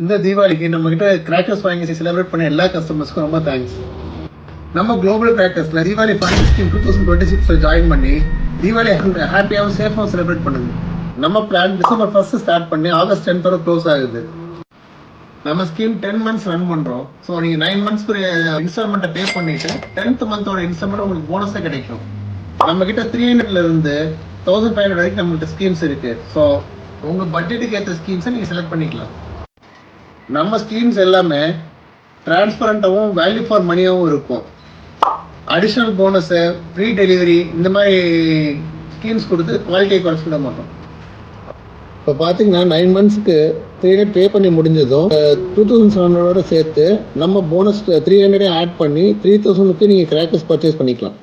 இந்த தீபாவளிக்கு நம்ம கிட்ட கிராக்கர்ஸ் வாங்கி செலிப்ரேட் பண்ண எல்லா கஸ்டமர்ஸ்க்கும் ரொம்ப தேங்க்ஸ். நம்ம குளோபல் கிராக்கர்ஸ்ல தீபாவளி ஃபண்டிங் ஸ்கீம் 2026 ஜாயின் பண்ணி தீபாவளி ஹாப்பியாகவும் சேஃபாகவும் செலிப்ரேட் பண்ணுது. நம்ம பிளான் டிசம்பர் 1 ஸ்டார்ட் பண்ணி ஆகஸ்ட் 10 வரை க்ளோஸ் ஆகுது. நம்ம ஸ்கீம் 10 மந்த்ஸ் ரன் பண்றோம். ஸோ நீங்க 9 மந்த்ஸ் இன்ஸ்டால்மெண்ட்டை பே பண்ணிட்டு 10th மந்தோட இன்ஸ்டால்மெண்ட் உங்களுக்கு போனஸா கிடைக்கும். நம்ம கிட்ட 300ல இருந்து 1500 வரைக்கும் நம்மகிட்ட ஸ்கீம்ஸ் இருக்கு. ஸோ உங்க பட்ஜெட்டுக்கு ஏற்ற ஸ்கீம்ஸை நீங்க செலக்ட் பண்ணிக்கலாம். நம்ம ஸ்கீம்ஸ் எல்லாமே டிரான்ஸ்பரண்டாகவும் வேல்யூ ஃபார் மணியாகவும் இருக்கும். அடிஷ்னல் போனஸு, ஃப்ரீ டெலிவரி இந்த மாதிரி ஸ்கீம்ஸ் கொடுத்து குவாலிட்டியை குறைச்சிட மாட்டோம். இப்போ பார்த்தீங்கன்னா 9 மந்த்ஸ்க்கு 300 பே பண்ணி முடிஞ்சதும் 2700 சேர்த்து நம்ம போனஸ் 300 ஆட் பண்ணி 3000க்கு நீங்கள் கிராக்கர்ஸ் பர்ச்சேஸ் பண்ணிக்கலாம்.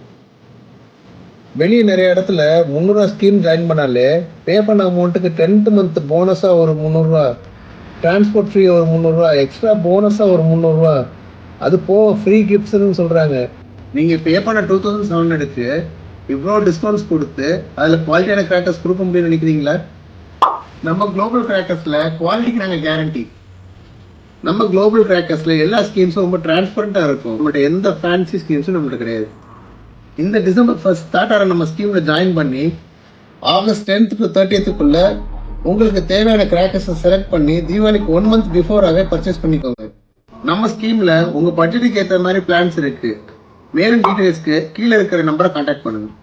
வெளியே நிறைய இடத்துல 300 ஸ்கீம் ஜாயின் பண்ணாலே பே பண்ண அமௌண்ட்டுக்கு 10th மந்த் போனஸாக ஒரு 300, டிரான்ஸ்போர்ட் ஃப்ரீ ஒரு 300, எக்ஸ்ட்ரா போனஸாக ஒரு 300, அது போக ஃப்ரீ கிஃப்ட்ஸ்ன்னு சொல்கிறாங்க. நீங்கள் பே பண்ண 2700க்கு இவ்வளோ டிஸ்கவுண்ட்ஸ் கொடுத்து அதில் குவாலிட்டியான கிராக்கர்ஸ் கொடுக்க முடியும்னு நினைக்கிறீங்களா? நம்ம குளோபல் கிராக்கர்ஸில் குவாலிட்டிக்கு நாங்கள் கேரண்டி. நம்ம குளோபல் கிராக்கர்ஸில் எல்லா ஸ்கீம்ஸும் ரொம்ப டிரான்ஸ்பரண்ட்டாக இருக்கும். நம்மகிட்ட எந்த ஃபேன்சி ஸ்கீம்ஸும் நம்மகிட்ட கிடையாது. இந்த டிசம்பர் 1 ஸ்டார்ட் ஆகிற நம்ம ஸ்கீமில் ஜாயின் பண்ணி ஆகஸ்ட் 10th to 30th உங்களுக்கு தேவையான கிராக்கர்ஸை செலக்ட் பண்ணி தீபாவளிக்கு 1 month பிஃபோராகவே பர்ச்சேஸ் பண்ணிக்கோங்க. நம்ம ஸ்கீமில் உங்கள் பட்ஜெட்டுக்கு ஏற்ற மாதிரி பிளான்ஸ் இருக்குது. மேலும் டீட்டெயில்ஸ்க்கு கீழே இருக்கிற நம்பரை கான்டாக்ட் பண்ணுங்கள்.